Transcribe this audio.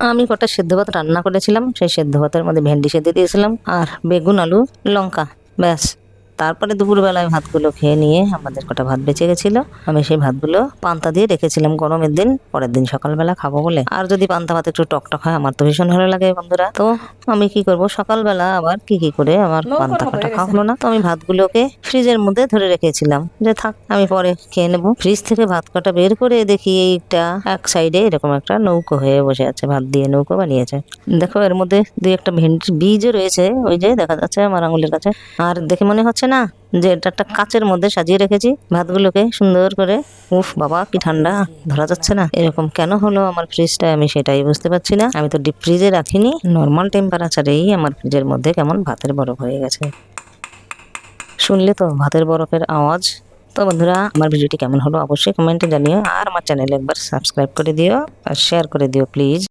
আমি কটা সেদ্ধ ভাত রান্না করেছিলাম, সেই সেদ্ধ ভাতের মধ্যে ভেন্ডি সেদ্ধ দিয়েছিলাম আর বেগুন, আলু, লঙ্কা, ব্যাস। তারপরে দুপুরবেলায় ভাতগুলো খেয়ে নিয়ে আমাদের কটা ভাত বেঁচে গেছিল, আমি সেই ভাতগুলো পান্তা দিয়ে রেখেছিলাম গরমের দিন, পরের দিন সকালবেলা খাবো বলে। আর যদি পান্তা ভাত একটু টকটক হয় আমার তো ভীষণ ভালো লাগে বন্ধুরা। তো আমি কি করব, সকালবেলা আবার কি করে আমার পান্তা কাটা খাওয়া হলো না, তো আমি ভাতগুলোকে ফ্রিজের মধ্যে ধরে রেখেছিলাম যে থাক আমি পরে খেয়ে নেবো। ফ্রিজ থেকে ভাত কাটা বের করে দেখি এইটা এক সাইডে এরকম একটা নৌকো হয়ে বসে আছে, ভাত দিয়ে নৌকো বানিয়েছে। দেখো এর মধ্যে দুই একটা ভেন্ডির বীজও রয়েছে, ওই যে দেখা যাচ্ছে আমার আঙুলের কাছে। আর দেখে মনে হচ্ছে না যে এটা একটা কাচের মধ্যে সাজিয়ে রেখেছি ভাতগুলোকে সুন্দর করে। উফ বাবা কি ঠান্ডা, ধরা যাচ্ছে না। এরকম কেন হলো আমার ফ্রিজটা আমি সেটাই বুঝতে পারছি না। আমি তো ডিপ ফ্রিজে রাখিনি, নর্মাল টেম্পারেচারেই আমার ফ্রিজের মধ্যে কেমন ভাতের বরফ হয়ে গেছে। শুনলে তো ভাতের বরফের আওয়াজ। তো বন্ধুরা আমার ভিডিওটি কেমন হলো অবশ্যই কমেন্টে জানিও, আর আমার চ্যানেলে একবার সাবস্ক্রাইব করে দিও আর শেয়ার করে দিও প্লিজ।